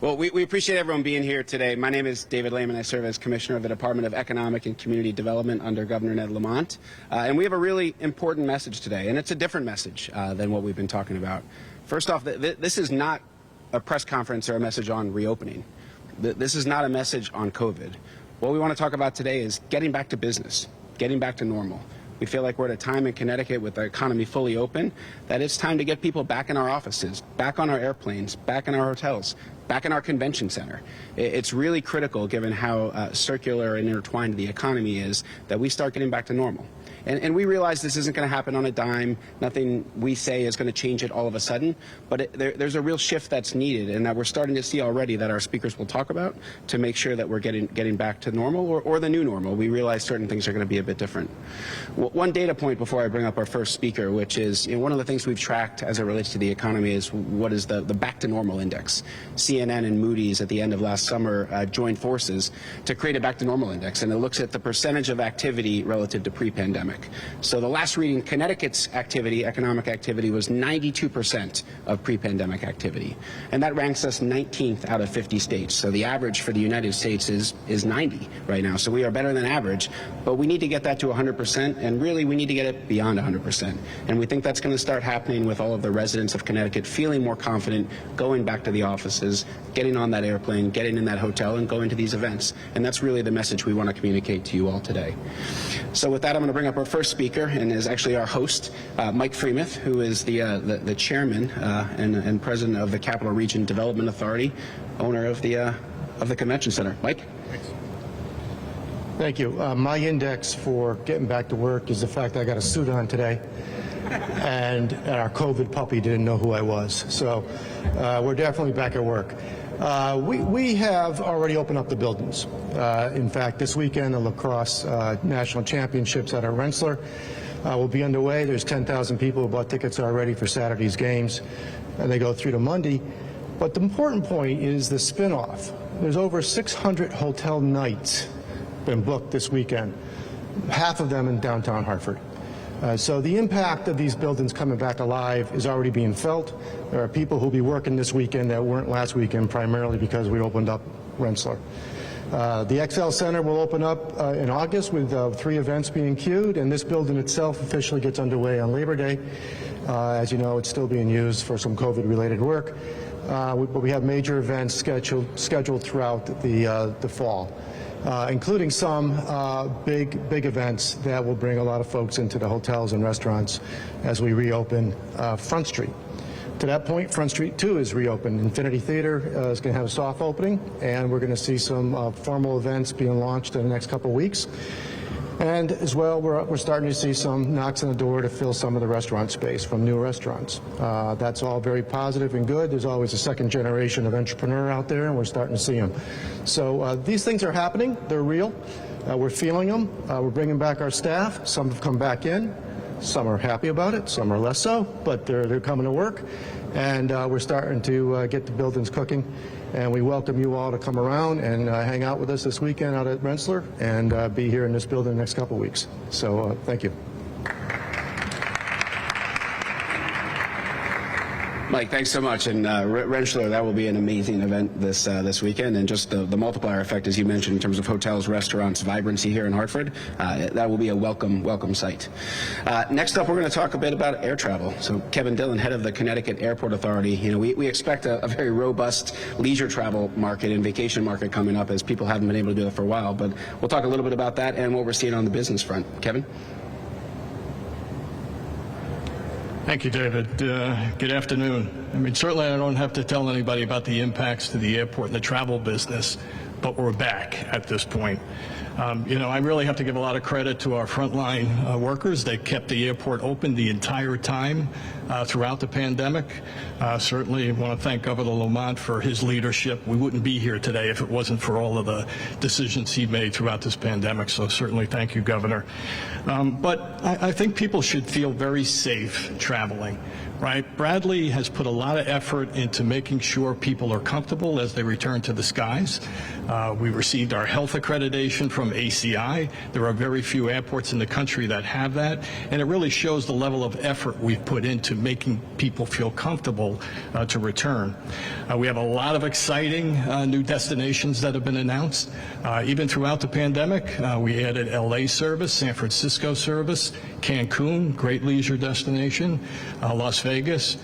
Well, we appreciate everyone being here today. My name is David Lamont. I serve as Commissioner of the Department of Economic and Community Development under Governor Ned Lamont. And we have a really important message today, and it's a different message than what we've been talking about. First off, this is not a press conference or a message on reopening. This is not a message on COVID. What we want to talk about today is getting back to business, getting back to normal. We feel like we're at a time in Connecticut with the economy fully open that it's time to get people back in our offices, back on our airplanes, back in our hotels, back in our convention center. It's really critical, given how circular and intertwined the economy is, that we start getting back to normal. And we realize this isn't going to happen on a dime. Nothing we say is going to change it all of a sudden. But there's a real shift that's needed, and that we're starting to see already, that our speakers will talk about, to make sure that we're getting back to normal, or the new normal. We realize certain things are going to be a bit different. One data point before I bring up our first speaker, which is, one of the things we've tracked as it relates to the economy, is what is the back to normal index. CNN and Moody's at the end of last summer joined forces to create a back to normal index, and it looks at the percentage of activity relative to pre-pandemic. So the last reading, Connecticut's activity, economic activity, was 92% of pre-pandemic activity. And that ranks us 19th out of 50 states. So the average for the United States is 90 right now. So we are better than average, but we need to get that to 100%, and really we need to get it beyond 100%. And we think that's going to start happening with all of the residents of Connecticut feeling more confident, going back to the offices, getting on that airplane, getting in that hotel, and going to these events. And that's really the message we want to communicate to you all today. So with that, I'm going to bring up our first speaker, and is actually our host, Mike Freemuth, who is the chairman and president of the Capital Region Development Authority, owner of the convention center. Mike? Thanks. Thank you. My index for getting back to work is the fact that I got a suit on today, and our COVID puppy didn't know who I was. So we're definitely back at work. We have already opened up the buildings. In fact, this weekend, the lacrosse national championships at our Rensselaer will be underway. There's 10,000 people who bought tickets already for Saturday's games, and they go through to Monday. But the important point is the spin-off. There's over 600 hotel nights been booked this weekend, half of them in downtown Hartford. So the impact of these buildings coming back alive is already being felt. There are people who will be working this weekend that weren't last weekend, primarily because we opened up Rensselaer. The XL Center will open up in August with 3 events being queued, and this building itself officially gets underway on Labor Day. As you know, it's still being used for some COVID-related work, but we have major events scheduled throughout the fall. Including some big events that will bring a lot of folks into the hotels and restaurants as we reopen Front Street. To that point, Front Street 2 is reopened. Infinity Theater is going to have a soft opening, and we're going to see some formal events being launched in the next couple of weeks. And as well, we're starting to see some knocks on the door to fill some of the restaurant space from new restaurants. That's all very positive and good. There's always a second generation of entrepreneur out there, and we're starting to see them. So these things are happening. They're real. We're feeling them. We're bringing back our staff. Some have come back in. Some are happy about it. Some are less so, but they're coming to work. And we're starting to get the buildings cooking. And we welcome you all to come around and hang out with us this weekend out at Rensselaer, and be here in this building the next couple of weeks. So thank you. Mike, thanks so much. And Rensselaer, that will be an amazing event this weekend. And just the multiplier effect, as you mentioned, in terms of hotels, restaurants, vibrancy here in Hartford, that will be a welcome sight. Next up, we're going to talk a bit about air travel. So Kevin Dillon, head of the Connecticut Airport Authority, we expect a very robust leisure travel market and vacation market coming up, as people haven't been able to do it for a while. But we'll talk a little bit about that and what we're seeing on the business front. Kevin? Thank you, David. Good afternoon. I mean, certainly I don't have to tell anybody about the impacts to the airport and the travel business, but we're back at this point. I really have to give a lot of credit to our frontline workers. They kept the airport open the entire time throughout the pandemic. Certainly want to thank Governor Lamont for his leadership. We wouldn't be here today if it wasn't for all of the decisions he made throughout this pandemic, so certainly thank you, Governor. But I think people should feel very safe traveling. Right? Bradley has put a lot of effort into making sure people are comfortable as they return to the skies. We received our health accreditation from from ACI. There are very few airports in the country that have that, and it really shows the level of effort we've put into making people feel comfortable to return. We have a lot of exciting new destinations that have been announced. Even throughout the pandemic, we added LA service, San Francisco service, Cancun, great leisure destination, Las Vegas.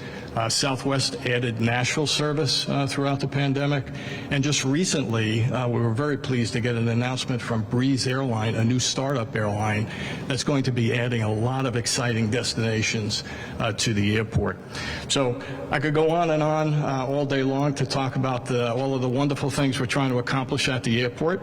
Southwest added Nashville service throughout the pandemic. And just recently, we were very pleased to get an announcement from Breeze Airline, a new startup airline that's going to be adding a lot of exciting destinations to the airport. So I could go on and on all day long to talk about all of the wonderful things we're trying to accomplish at the airport.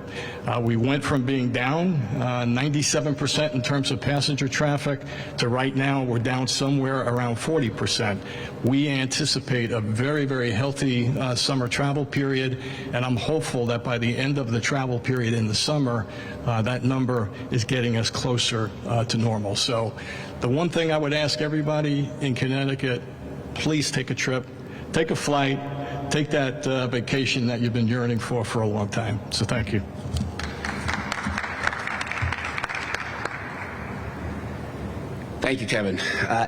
We went from being down 97% in terms of passenger traffic to right now we're down somewhere around 40%. We anticipate a very, very healthy summer travel period, and I'm hopeful that by the end of the travel period in the summer, that number is getting us closer to normal. So the one thing I would ask everybody in Connecticut, please take a trip, take a flight, take that vacation that you've been yearning for a long time. So thank you. Thank you, Kevin.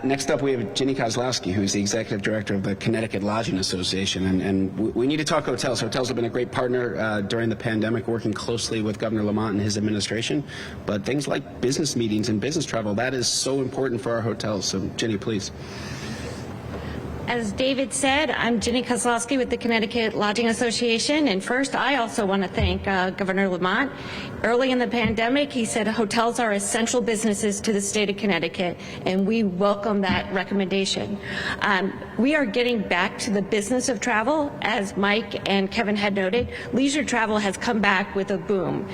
Next up, we have Ginny Kozlowski, who's the Executive Director of the Connecticut Lodging Association. And we need to talk hotels. Hotels have been a great partner during the pandemic, working closely with Governor Lamont and his administration. But things like business meetings and business travel, that is so important for our hotels. So, Ginny, please. As David said, I'm Ginny Kozlowski with the Connecticut Lodging Association, and first I also want to thank Governor Lamont. Early in the pandemic, he said hotels are essential businesses to the state of Connecticut, and we welcome that recommendation. We are getting back to the business of travel. As Mike and Kevin had noted, leisure travel has come back with a boom.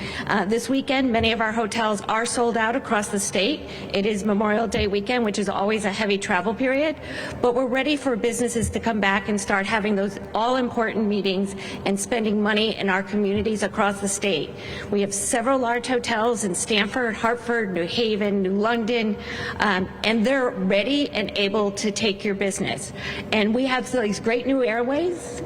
This weekend, many of our hotels are sold out across the state. It is Memorial Day weekend, which is always a heavy travel period, but we're ready for businesses to come back and start having those all-important meetings and spending money in our communities across the state. We have several large hotels in Stamford, Hartford, New Haven, New London, and they're ready and able to take your business. And we have these great new airlines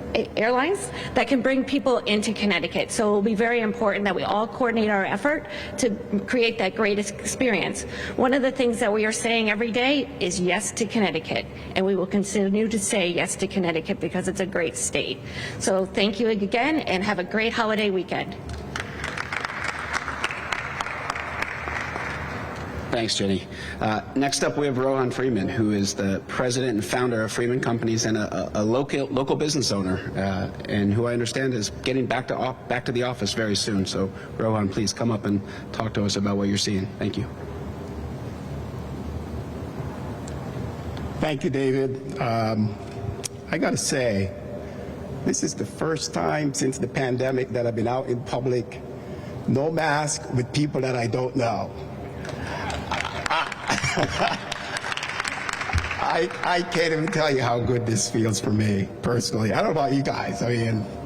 that can bring people into Connecticut. So it will be very important that we all coordinate our effort to create that greatest experience. One of the things that we are saying every day is yes to Connecticut, and we will continue to say yes to Connecticut because it's a great state. So thank you again, and have a great holiday weekend. Thanks, Jenny. Next up, we have Rohan Freeman, who is the president and founder of Freeman Companies and a local business owner, and who I understand is getting back to the office very soon. So, Rohan, please come up and talk to us about what you're seeing. Thank you. Thank you, David. I got to say, this is the first time since the pandemic that I've been out in public, no mask, with people that I don't know. I can't even tell you how good this feels for me personally. I don't know about you guys,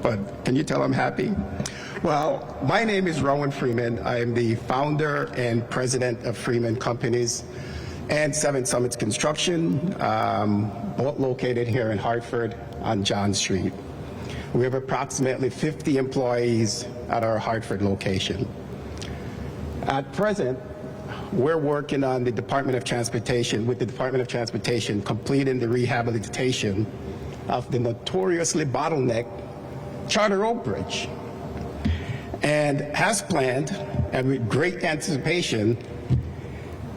but can you tell I'm happy? Well, my name is Rohan Freeman. I am the founder and president of Freeman Companies and Seven Summits Construction, both located here in Hartford on John Street. We have approximately 50 employees at our Hartford location. At present, we're working on with the Department of Transportation, completing the rehabilitation of the notoriously bottlenecked Charter Oak Bridge. And as planned, and with great anticipation,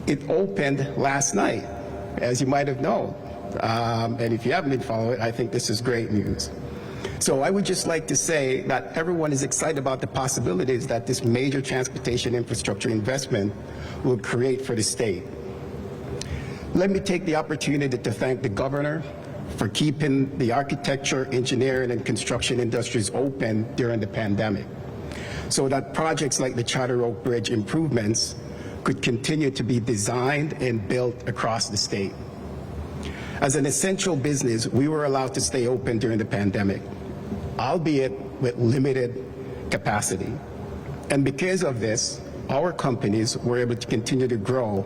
it opened last night, as you might have known. And if you haven't been following it, I think this is great news. So I would just like to say that everyone is excited about the possibilities that this major transportation infrastructure investment will create for the state. Let me take the opportunity to thank the governor for keeping the architecture, engineering, and construction industries open during the pandemic, so that projects like the Charter Oak Bridge improvements could continue to be designed and built across the state. As an essential business, we were allowed to stay open during the pandemic, albeit with limited capacity. And because of this, our companies were able to continue to grow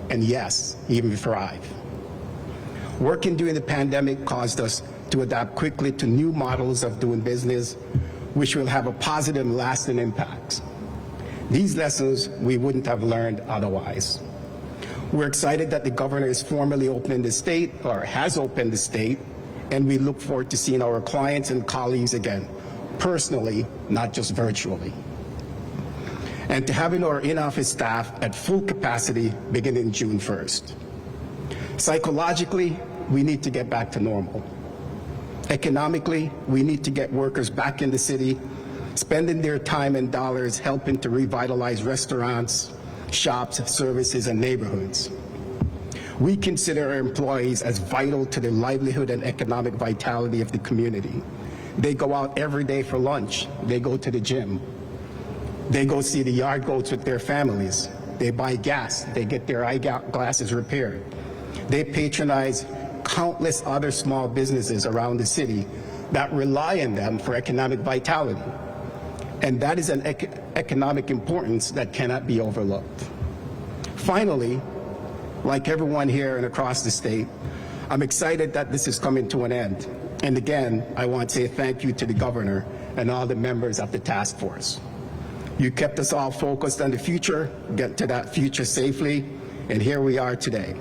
and, yes, even thrive. Working during the pandemic caused us to adapt quickly to new models of doing business, which will have a positive and lasting impact. These lessons we wouldn't have learned otherwise. We're excited that the governor is formally opening the state, or has opened the state, and we look forward to seeing our clients and colleagues again, personally, not just virtually. And to having our in-office staff at full capacity beginning June 1st. Psychologically, we need to get back to normal. Economically, we need to get workers back in the city, spending their time and dollars helping to revitalize restaurants, shops, services, and neighborhoods. We consider our employees as vital to the livelihood and economic vitality of the community. They go out every day for lunch. They go to the gym. They go see the yard goats with their families. They buy gas. They get their eyeglasses repaired. They patronize countless other small businesses around the city that rely on them for economic vitality. And that is an economic importance that cannot be overlooked. Finally, like everyone here and across the state, I'm excited that this is coming to an end. And again, I want to say thank you to the governor and all the members of the task force. You kept us all focused on the future, get to that future safely, and here we are today.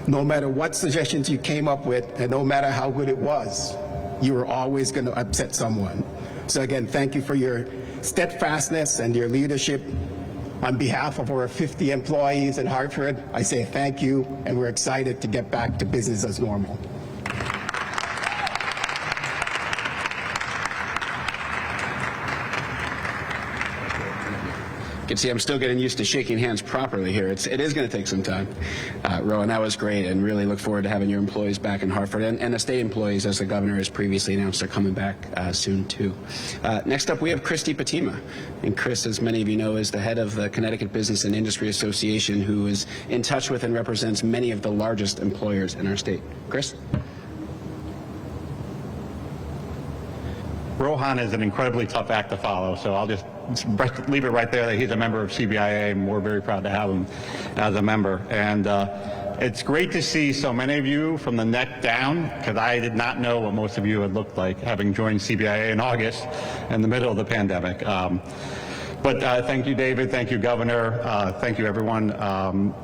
No matter what suggestions you came up with, and no matter how good it was, you were always going to upset someone. So again, thank you for your steadfastness and your leadership. On behalf of our 50 employees in Hartford, I say thank you, and we're excited to get back to business as normal. You can see I'm still getting used to shaking hands properly here. It is going to take some time. Rowan, that was great, and really look forward to having your employees back in Hartford, and the state employees, as the governor has previously announced, are coming back soon too. Next up, we have Christy Patima. And Chris, as many of you know, is the head of the Connecticut Business and Industry Association, who is in touch with and represents many of the largest employers in our state. Chris? Rohan is an incredibly tough act to follow, so I'll just leave it right there that he's a member of CBIA, and we're very proud to have him as a member. And it's great to see so many of you from the neck down, because I did not know what most of you had looked like having joined CBIA in August in the middle of the pandemic. But thank you, David. Thank you, Governor. Thank you, everyone.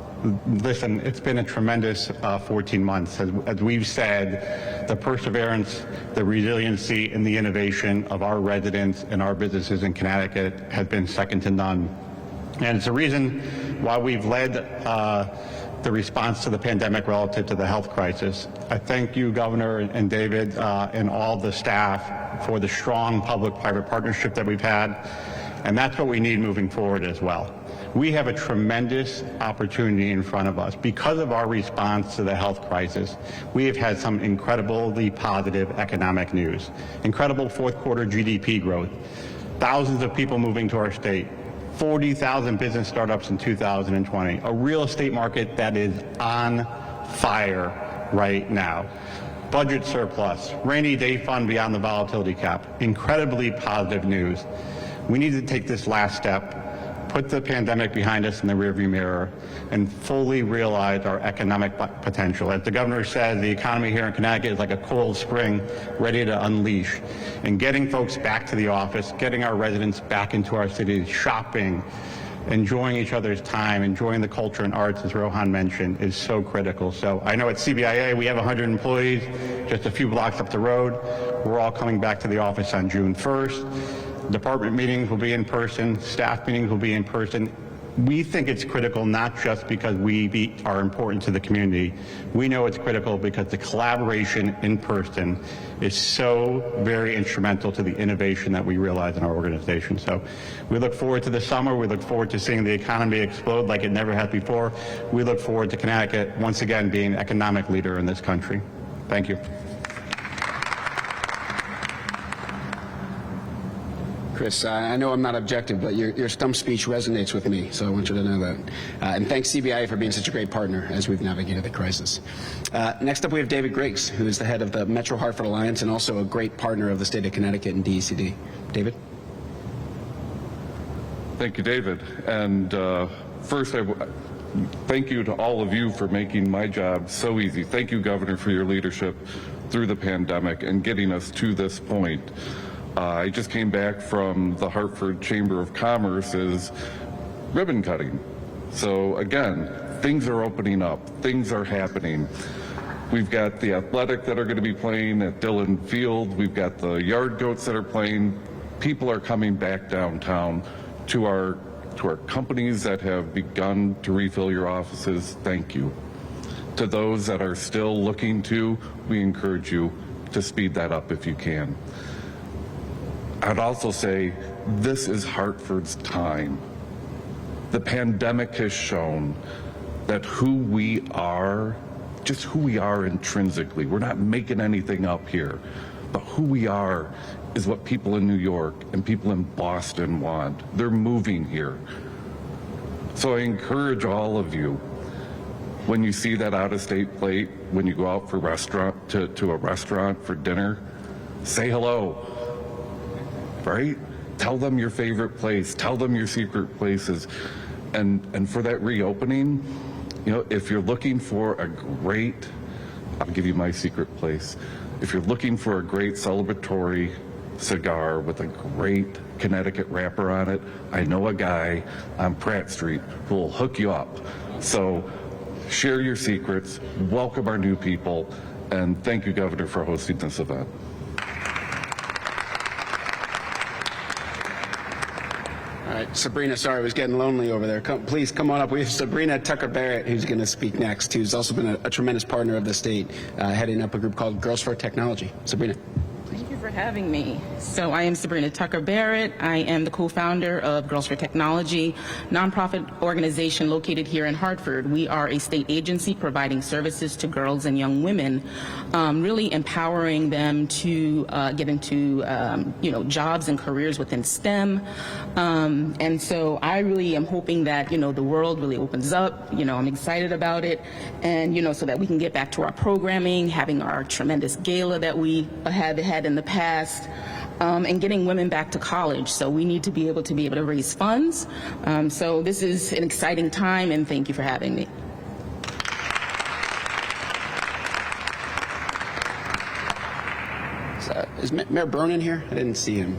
Listen, it's been a tremendous 14 months. As we've said, the perseverance, the resiliency, and the innovation of our residents and our businesses in Connecticut has been second to none. And it's a reason why we've led the response to the pandemic relative to the health crisis. I thank you, Governor and David, and all the staff for the strong public-private partnership that we've had. And that's what we need moving forward as well. We have a tremendous opportunity in front of us. Because of our response to the health crisis, we have had some incredibly positive economic news. Incredible fourth quarter GDP growth, thousands of people moving to our state, 40,000 business startups in 2020, a real estate market that is on fire right now. Budget surplus, rainy day fund beyond the volatility cap, incredibly positive news. We need to take this last step, put the pandemic behind us in the rearview mirror, and fully realize our economic potential. As the governor said, the economy here in Connecticut is like a cold spring ready to unleash. And getting folks back to the office, getting our residents back into our cities, shopping, enjoying each other's time, enjoying the culture and arts, as Rohan mentioned, is so critical. So I know at CBIA we have 100 employees, just a few blocks up the road. We're all coming back to the office on June 1st. Department meetings will be in person, staff meetings will be in person. We think it's critical not just because we are important to the community. We know it's critical because the collaboration in person is so very instrumental to the innovation that we realize in our organization. So we look forward to the summer. We look forward to seeing the economy explode like it never has before. We look forward to Connecticut once again being an economic leader in this country. Thank you. Chris, I know I'm not objective, but your stump speech resonates with me, so I want you to know that. And thanks CBI for being such a great partner as we've navigated the crisis. Next up, we have David Griggs, who is the head of the Metro Hartford Alliance and also a great partner of the state of Connecticut and DECD. David? Thank you, David. And first, thank you to all of you for making my job so easy. Thank you, Governor, for your leadership through the pandemic and getting us to this point. I just came back from the Hartford Chamber of Commerce's ribbon cutting. So again, things are opening up, things are happening. We've got the athletic that are going to be playing at Dillon Field. We've got the yard goats that are playing. People are coming back downtown to our companies that have begun to refill your offices. Thank you. To those that are still looking to, we encourage you to speed that up if you can. I'd also say this is Hartford's time. The pandemic has shown that who we are, just who we are intrinsically, we're not making anything up here, but who we are is what people in New York and people in Boston want. They're moving here. So I encourage all of you, when you see that out-of-state plate, when you go out for to a restaurant for dinner, say hello, right? Tell them your favorite place, tell them your secret places. And for that reopening, you know, if you're looking for a great, I'll give you my secret place. If you're looking for a great celebratory cigar with a great Connecticut wrapper on it, I know a guy on Pratt Street who will hook you up. So share your secrets, welcome our new people, and thank you, Governor, for hosting this event. All right, Sabrina, sorry, it was getting lonely over there. Please come on up. We have Sabrina Tucker Barrett, who's going to speak next, who's also been a tremendous partner of the state, heading up a group called Girls for Technology. Sabrina. Thank you for having me. So I am Sabrina Tucker Barrett. I am the co-founder of Girls for Technology, nonprofit organization located here in Hartford. We are a state agency providing services to girls and young women, really empowering them to get into jobs and careers within STEM. And so I really am hoping that the world really opens up. I'm excited about it, and so that we can get back to our programming, having our tremendous gala that we have had in the past, and getting women back to college. So we need to be able to raise funds. So this is an exciting time, and thank you for having me. Is Mayor Bronin here? I didn't see him.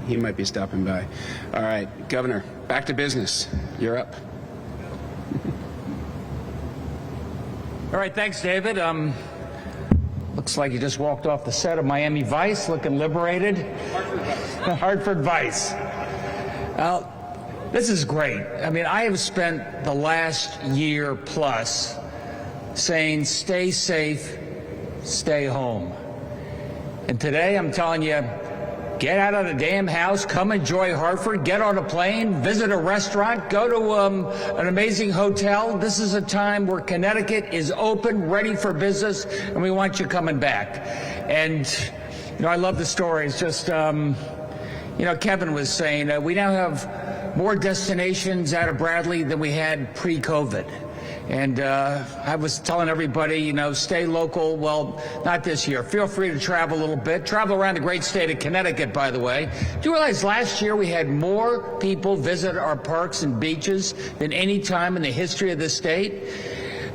He might be stopping by. All right, Governor, back to business. You're up. All right, thanks, David. Looks like you just walked off the set of Miami Vice, looking liberated. Hartford Vice. This is great. I mean, I have spent the last year plus saying, stay safe, stay home. And today I'm telling you, get out of the damn house, come enjoy Hartford, get on a plane, visit a restaurant, go to an amazing hotel. This is a time where Connecticut is open, ready for business, and we want you coming back. And, I love the stories. Just, Kevin was saying, we now have more destinations out of Bradley than we had pre-COVID. And I was telling everybody, stay local. Well, not this year. Feel free to travel a little bit. Travel around the great state of Connecticut, by the way. Do you realize last year we had more people visit our parks and beaches than any time in the history of the state?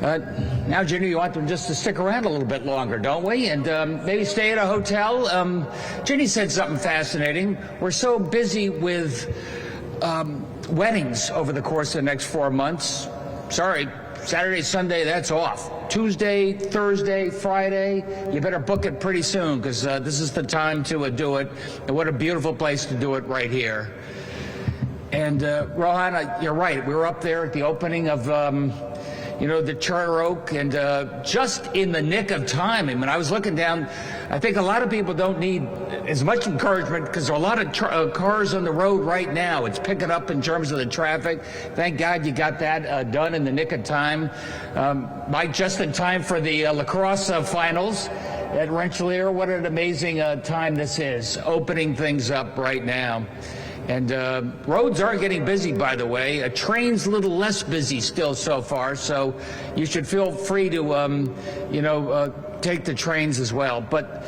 Now, Ginny, you want them just to stick around a little bit longer, don't we? And maybe stay at a hotel. Ginny said something fascinating. We're so busy with weddings over the course of the next 4 months. Sorry. Saturday, Sunday, that's off. Tuesday, Thursday, Friday, you better book it pretty soon, because this is the time to do it. And what a beautiful place to do it right here. And Rohan, you're right. We were up there at the opening of the Charter Oak, and just in the nick of time. I mean, I was looking down. I think a lot of people don't need as much encouragement because there are a lot of cars on the road right now. It's picking up in terms of the traffic. Thank God you got that done in the nick of time. Mike, just in time for the lacrosse finals at Rensselaer. What an amazing time this is, opening things up right now. And roads are getting busy, by the way. Trains a little less busy still so far, so you should feel free to, take the trains as well. But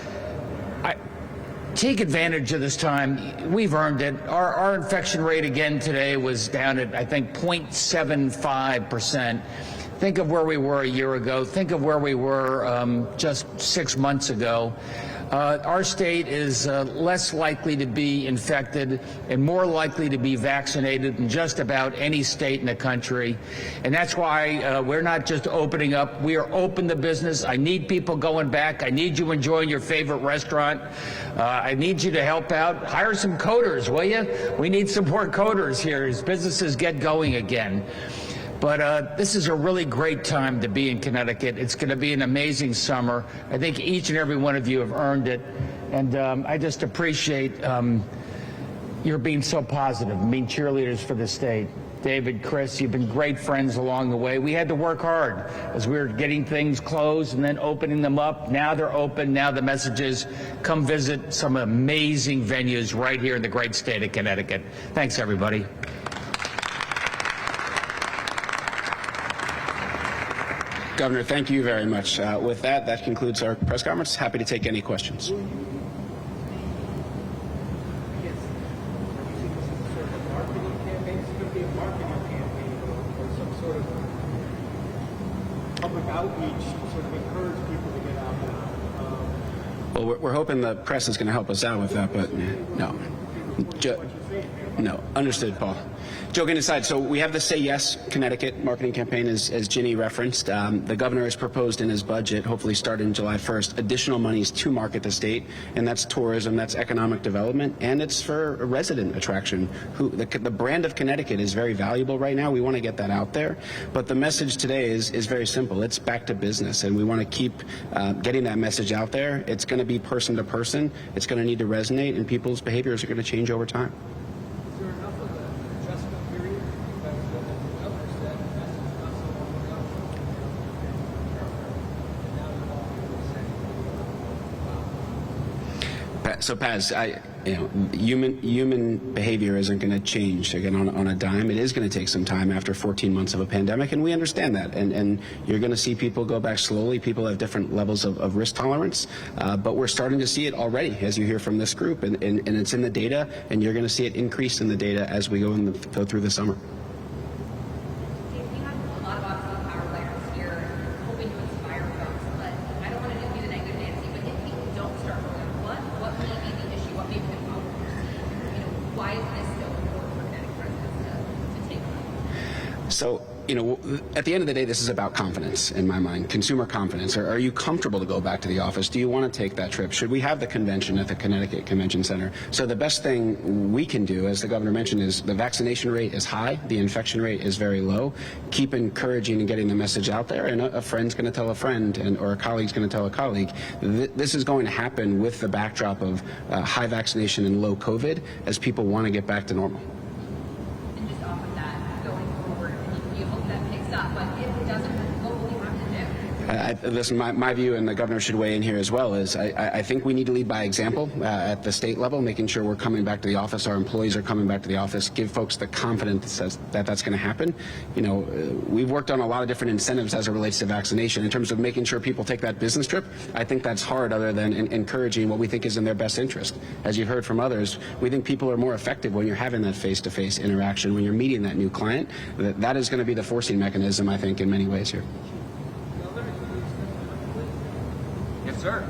take advantage of this time. We've earned it. Our infection rate again today was down at, I think, 0.75%. Think of where we were a year ago. Think of where we were just 6 months ago. our state is less likely to be infected and more likely to be vaccinated than just about any state in the country. And that's why we're not just opening up. We are open to business. I need people going back. I need you enjoying your favorite restaurant. I need you to help out. Hire some coders, will you? We need some more coders here as businesses get going again. But this is a really great time to be in Connecticut. It's going to be an amazing summer. I think each and every one of you have earned it. And I just appreciate your being so positive, being cheerleaders for the state. David, Chris, you've been great friends along the way. We had to work hard as we were getting things closed and then opening them up. Now they're open. Now the message is come visit some amazing venues right here in the great state of Connecticut. Thanks, everybody. Governor, thank you very much. With that, that concludes our press conference. Happy to take any questions. Well, we're hoping the press is going to help us out with that, but no. No, understood, Paul. Joking aside, so we have the Say Yes Connecticut marketing campaign, as Ginny referenced. The governor has proposed in his budget, hopefully starting July 1st, additional monies to market the state, and that's tourism, that's economic development, and it's for a resident attraction. The brand of Connecticut is very valuable right now. We want to get that out there, but the message today is very simple. It's back to business, and we want to keep getting that message out there. It's going to be person to person. It's going to need to resonate, and people's behaviors are going to change over time. So, Paz, human behavior isn't going to change again on a dime. It is going to take some time after 14 months of a pandemic, and we understand that. And you're going to see people go back slowly. People have different levels of risk tolerance, but we're starting to see it already, as you hear from this group, and it's in the data, and you're going to see it increase in the data as we go through the summer. So, at the end of the day, this is about confidence in my mind, consumer confidence. Are you comfortable to go back to the office? Do you want to take that trip? Should we have the convention at the Connecticut Convention Center? So the best thing we can do, as the governor mentioned, is the vaccination rate is high, the infection rate is very low. Keep encouraging and getting the message out there, and a friend's going to tell a friend, or a colleague's going to tell a colleague. This is going to happen with the backdrop of high vaccination and low COVID as people want to get back to normal. Listen, my view, and the governor should weigh in here as well, is I think we need to lead by example at the state level, making sure we're coming back to the office, our employees are coming back to the office, give folks the confidence that that's going to happen. We've worked on a lot of different incentives as it relates to vaccination in terms of making sure people take that business trip. I think that's hard other than encouraging what we think is in their best interest. As you've heard from others, we think people are more effective when you're having that face-to-face interaction, when you're meeting that new client. That is going to be the forcing mechanism, I think, in many ways here. Yes, sir.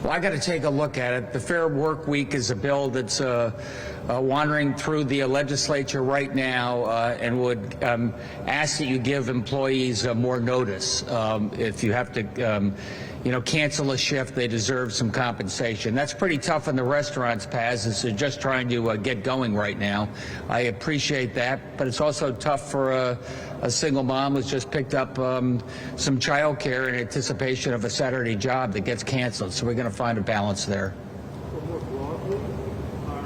Well, I got to take a look at it. The Fair Work Week is a bill that's wandering through the legislature right now, and would ask that you give employees more notice. If you have to, cancel a shift, they deserve some compensation. That's pretty tough on the restaurants, Paz, as they're just trying to get going right now. I appreciate that, but it's also tough for a single mom who's just picked up some child care in anticipation of a Saturday job that gets canceled. So we're going to find a balance there. But more broadly, are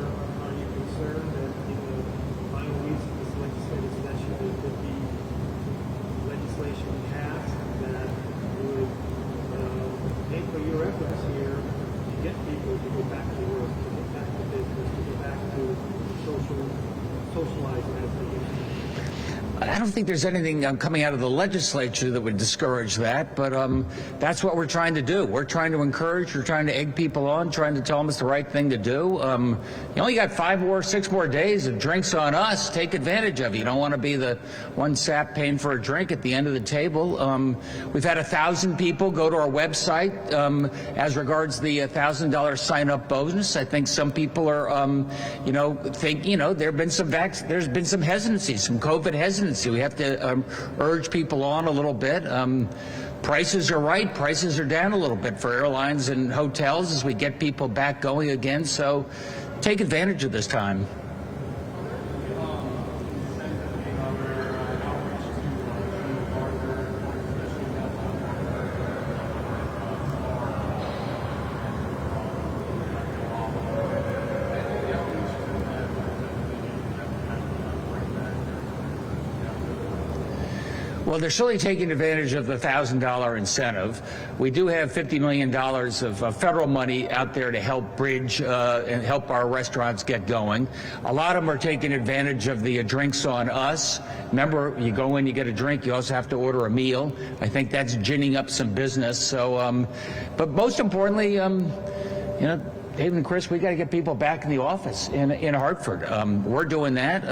you concerned that in the final weeks of this legislative session there could be legislation passed that would pay for your efforts here to get people to go back to work, to get back to business, guys thinking? I don't think there's anything coming out of the legislature that would discourage that, but that's what we're trying to do. We're trying to encourage, we're trying to egg people on, trying to tell them it's the right thing to do. You only got 6 more days of drinks on us. Take advantage of it. You don't want to be the one sap paying for a drink at the end of the table. We've had 1,000 people go to our website as regards the $1,000 sign-up bonus. I think some people are, there's been some hesitancy, some COVID hesitancy. We have to urge people on a little bit. Prices are right. Prices are down a little bit for airlines and hotels as we get people back going again. So take advantage of this time. Well, they're certainly taking advantage of the $1,000 incentive. We do have $50 million of federal money out there to help bridge and help our restaurants get going. A lot of them are taking advantage of the drinks on us. Remember, you go in, you get a drink, you also have to order a meal. I think that's ginning up some business. So, but most importantly, David and Chris, we got to get people back in the office in Hartford. We're doing that.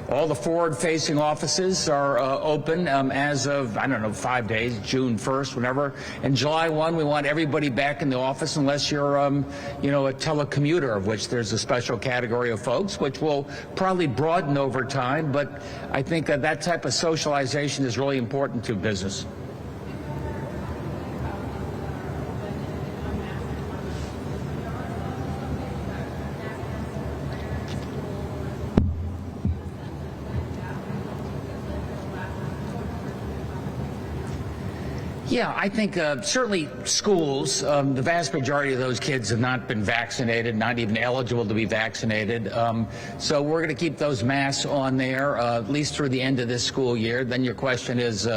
All the forward-facing offices are open as of, 5 days, June 1st, whenever. And July 1, we want everybody back in the office unless you're, a telecommuter, of which there's a special category of folks, which will probably broaden over time. But I think that type of socialization is really important to business. Yeah, I think certainly schools, the vast majority of those kids have not been vaccinated, not even eligible to be vaccinated. So we're going to keep those masks on there at least through the end of this school year. Then your question is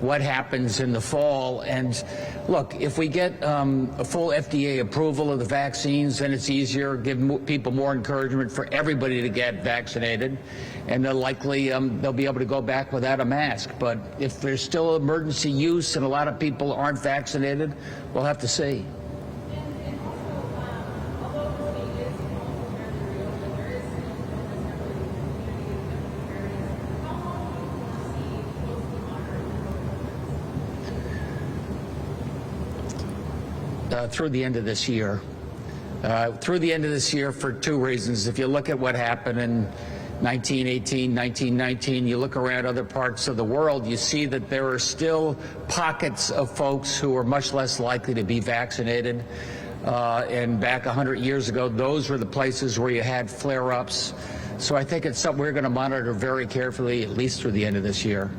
what happens in the fall? And look, if we get a full FDA approval of the vaccines, then it's easier, give people more encouragement for everybody to get vaccinated. And they'll likely, they'll be able to go back without a mask. But if there's still emergency use and a lot of people aren't vaccinated, we'll have to see. Through the end of this year. Through the end of this year for two reasons. If you look at what happened in 1918, 1919, you look around other parts of the world, you see that there are still pockets of folks who are much less likely to be vaccinated. And back 100 years ago, those were the places where you had flare-ups. So I think it's something we're going to monitor very carefully, at least through the end of this year.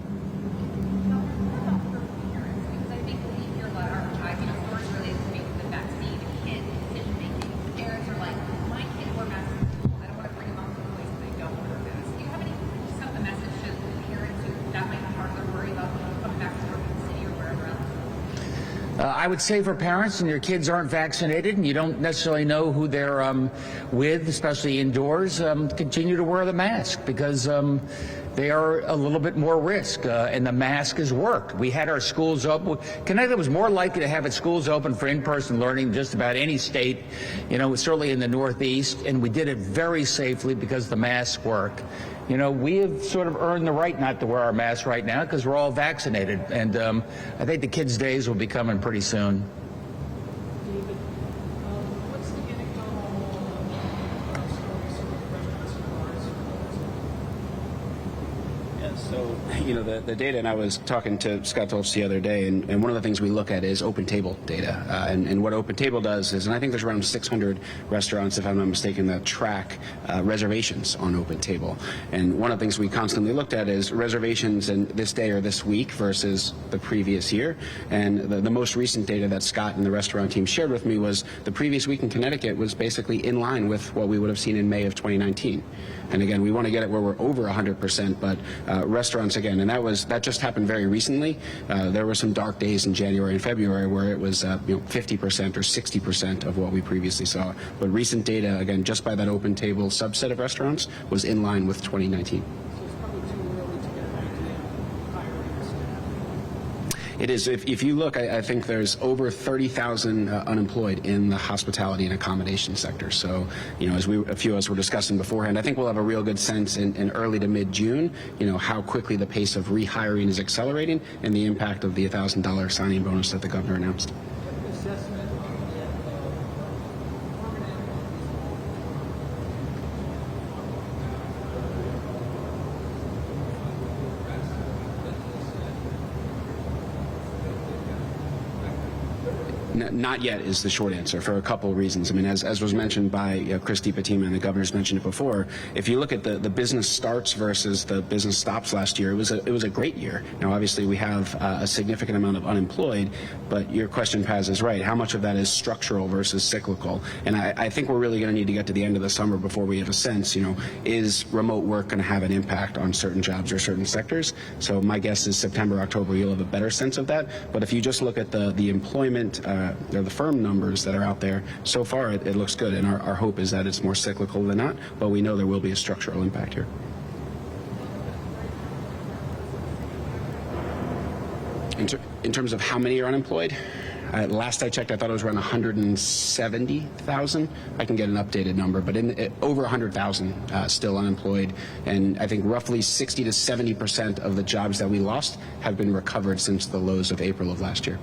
I would say for parents and your kids aren't vaccinated and you don't necessarily know who they're with, especially indoors, continue to wear the mask because they are a little bit more risk, and the mask has worked. We had our schools open. Connecticut was more likely to have its schools open for in-person learning than just about any state, certainly in the Northeast, and we did it very safely because the masks work. We have sort of earned the right not to wear our masks right now because we're all vaccinated, and I think the kids' days will be coming pretty soon. So, the data, and I was talking to Scott Dolce the other day, and one of the things we look at is open table data. And what open table does is, and I think there's around 600 restaurants, if I'm not mistaken, that track reservations on open table. And one of the things we constantly looked at is reservations in this day or this week versus the previous year. And the most recent data that Scott and the restaurant team shared with me was the previous week in Connecticut was basically in line with what we would have seen in May of 2019. And again, we want to get it where we're over 100%, but restaurants, again, and that just happened very recently. There were some dark days in January and February where it was 50% or 60% of what we previously saw. But recent data, again, just by that open table subset of restaurants, was in line with 2019. It is. If you look, I think there's over 30,000 unemployed in the hospitality and accommodation sector. So, as a few of us were discussing beforehand, I think we'll have a real good sense in early to mid-June, how quickly the pace of rehiring is accelerating and the impact of the $1,000 signing bonus that the governor announced. Not yet is the short answer, for a couple of reasons. I mean, as was mentioned by Christy Patima, and the governor's mentioned it before, if you look at the business starts versus the business stops last year, it was a great year. Now, obviously, we have a significant amount of unemployed, but your question, Paz, is right. How much of that is structural versus cyclical? And I think we're really going to need to get to the end of the summer before we have a sense, is remote work going to have an impact on certain jobs or certain sectors? So my guess is September, October, you'll have a better sense of that. But if you just look at the employment, the firm numbers that are out there, so far it looks good, and our hope is that it's more cyclical than not, but we know there will be a structural impact here. In terms of how many are unemployed, last I checked, I thought it was around 170,000. I can get an updated number, but over 100,000 still unemployed, and I think roughly 60 to 70% of the jobs that we lost have been recovered since the lows of April of last year.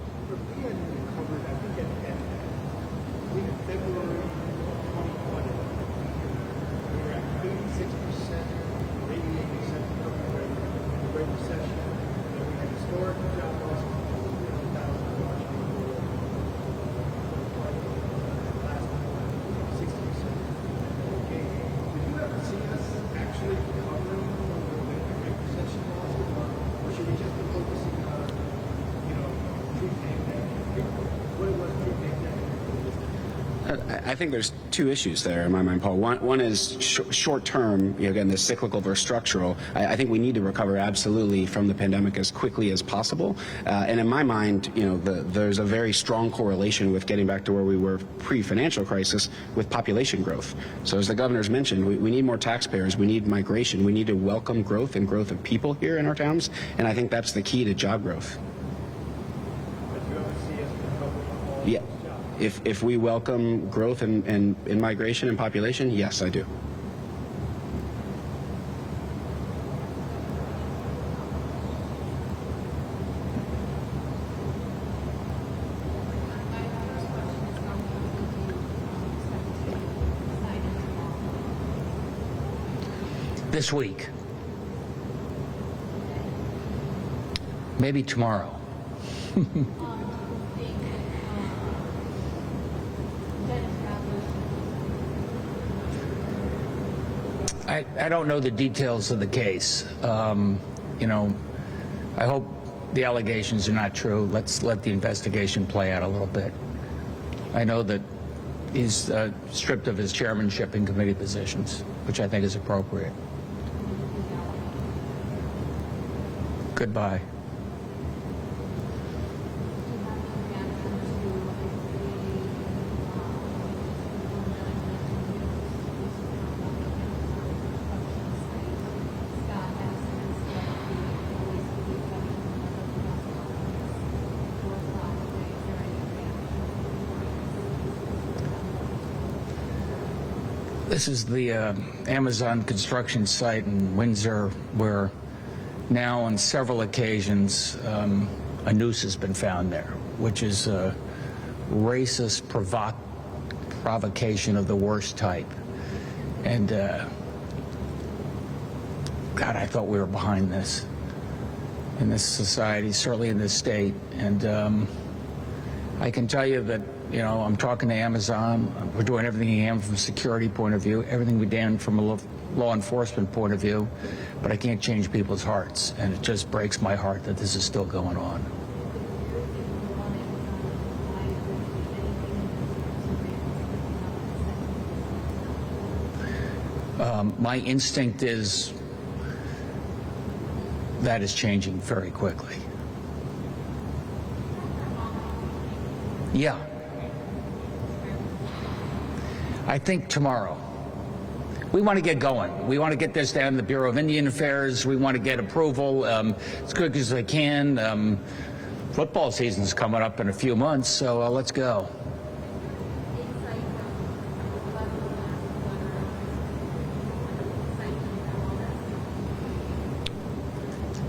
I think there's two issues there in my mind, Paul. One is short term, again, the cyclical versus structural. I think we need to recover absolutely from the pandemic as quickly as possible. And in my mind, there's a very strong correlation with getting back to where we were pre-financial crisis with population growth. So as the governor's mentioned, we need more taxpayers. We need migration. We need to welcome growth and growth of people here in our towns. And I think that's the key to job growth. Yeah. If we welcome growth in migration and population, yes, I do. This week. Maybe tomorrow. I don't know the details of the case. I hope the allegations are not true. Let's let the investigation play out a little bit. I know that he's stripped of his chairmanship and committee positions, which I think is appropriate. Goodbye. This is the Amazon construction site in Windsor, where now on several occasions a noose has been found there, which is a racist provocation of the worst type. And God, I thought we were behind this in this society, certainly in this state. And I can tell you that, I'm talking to Amazon. We're doing everything we can from a security point of view, everything we can from a law enforcement point of view, but I can't change people's hearts, and it just breaks my heart that this is still going on. My instinct is that is changing very quickly. Yeah. I think tomorrow. We want to get going. We want to get this down to the Bureau of Indian Affairs. We want to get approval as quick as they can. Football season's coming up in a few months, so let's go.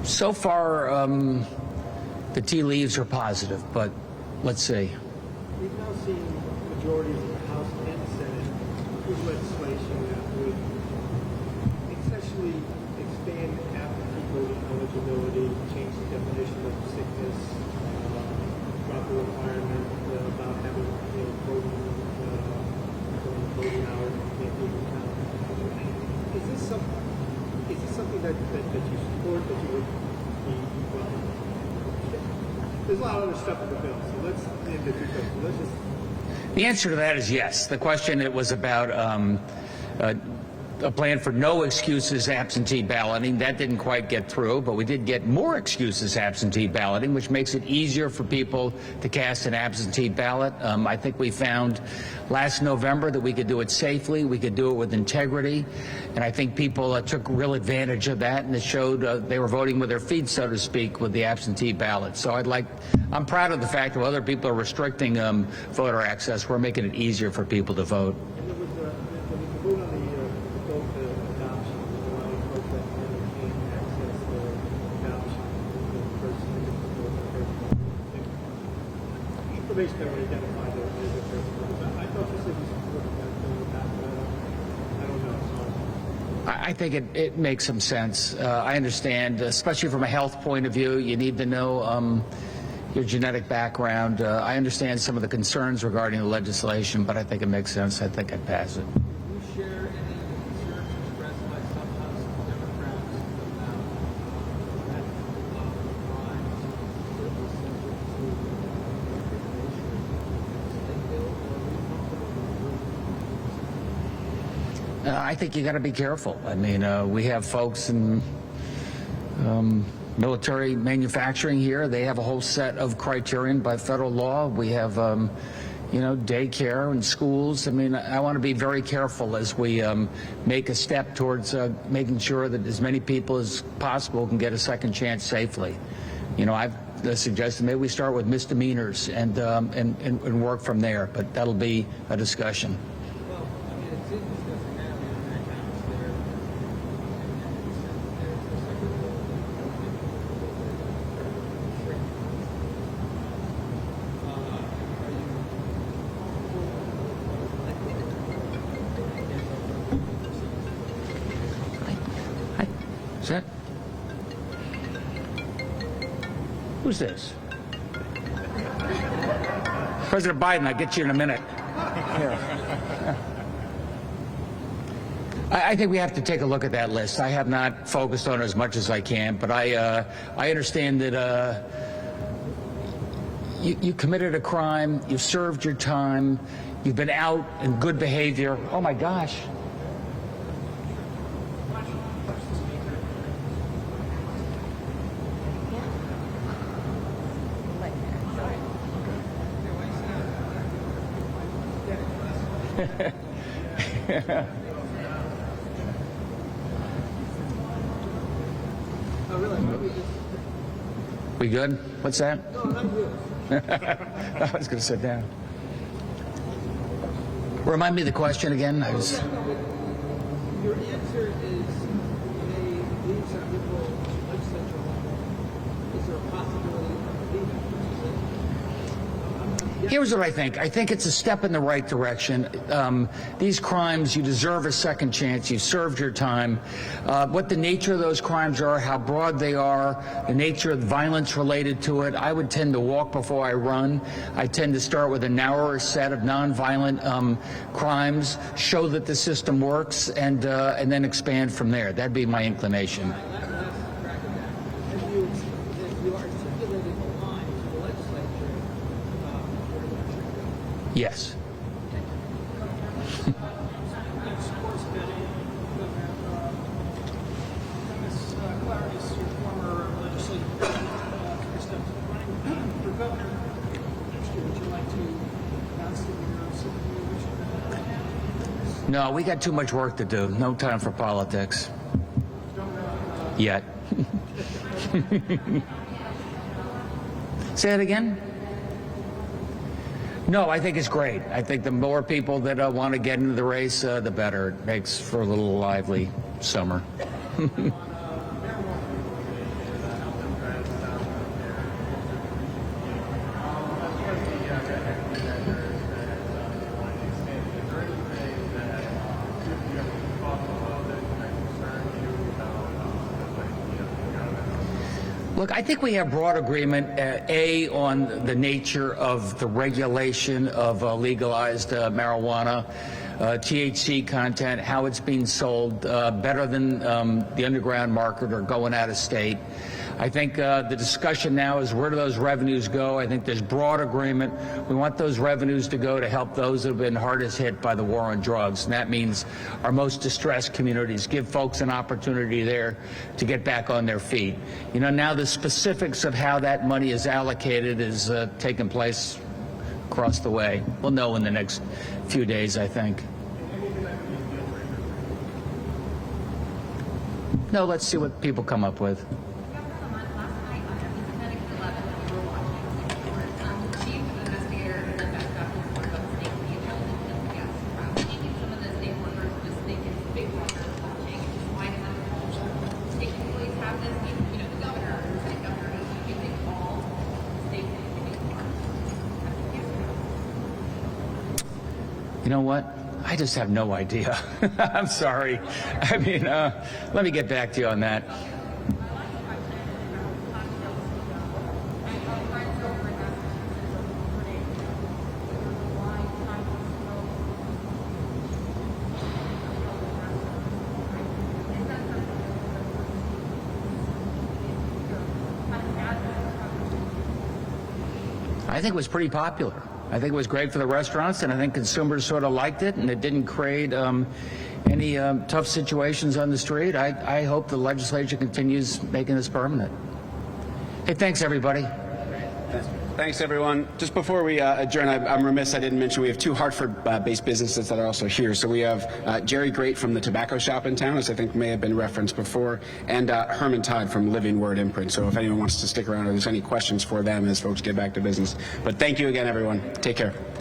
So far, the tea leaves are positive, but let's see. We've now seen majorities in the House and the Senate approve legislation that would essentially expand absentee voting eligibility, change the definition of sickness, drop the requirement about having voting hours and can't leave the town. Is this something that you support, that you would be welcome? There's a lot of other stuff in the bill, so let's end the two questions. Let's just. The answer to that is yes. The question, it was about a plan for no excuses absentee balloting. That didn't quite get through, but we did get more excuses absentee balloting, which makes it easier for people to cast an absentee ballot. I think we found last November that we could do it safely, we could do it with integrity, and I think people took real advantage of that, and it showed they were voting with their feet, so to speak, with the absentee ballot. So I'm proud of the fact that other people are restricting voter access. We're making it easier for people to vote. And there was the vote on the adult adoption, allowing folks that can't access the adoption the information that would identify their person. I thought you said you supported that bill with that, but I don't know. I think it makes some sense. I understand, especially from a health point of view, you need to know your genetic background. I understand some of the concerns regarding the legislation, but I think it makes sense. I think I'd pass it. Do you share any concerns expressed by some House Democrats about that crime that was subject to I think you got to be careful. I mean, we have folks in military manufacturing here. They have a whole set of criterion by federal law. We have, daycare and schools. I mean, I want to be very careful as we make a step towards making sure that as many people as possible can get a second chance safely. I've suggested maybe we start with misdemeanors and work from there, but that'll be a discussion. Well, I mean, it's discussing that in that House there. Is that? Who's this? President Biden, I'll get you in a minute. Here. I think we have to take a look at that list. I have not focused on it as much as I can, but I understand that you committed a crime, you served your time, you've been out in good behavior. Oh my gosh. We good? What's that? I was going to sit down. Remind me of the question again. Your answer is they leave some liberal legislature alone. Is there a possibility of leaving? Here's what I think. I think it's a step in the right direction. These crimes, you deserve a second chance. You served your time. What the nature of those crimes are, how broad they are, the nature of the violence related to it, I would tend to walk before I run. I tend to start with a narrower set of nonviolent crimes, show that the system works, and then expand from there. That'd be my inclination. Yes. No, we got too much work to do. No time for politics. Yet. Say that again? No, I think it's great. I think the more people that want to get into the race, the better. It makes for a little lively summer. Look, I think we have broad agreement, A, on the nature of the regulation of legalized marijuana, THC content, how it's being sold, better than the underground market or going out of state. I think the discussion now is where do those revenues go? I think there's broad agreement. We want those revenues to go to help those that have been hardest hit by the war on drugs, and that means our most distressed communities. Give folks an opportunity there to get back on their feet. You know, now the specifics of how that money is allocated is taking place across the way. We'll know in the next few days, I think. No, let's see what people come up with. You know what? I just have no idea. I'm sorry. I mean, let me get back to you on that. I think it was pretty popular. I think it was great for the restaurants, and I think consumers sort of liked it, and it didn't create any tough situations on the street. I hope the legislature continues making this permanent. Hey, thanks, everybody. Thanks, everyone. Just before we adjourn, I'm remiss I didn't mention we have two Hartford-based businesses that are also here. So we have Jerry Great from the tobacco shop in town, as I think may have been referenced before, and Herman Todd from Living Word Imprint. So if anyone wants to stick around or there's any questions for them as folks get back to business. But thank you again, everyone. Take care.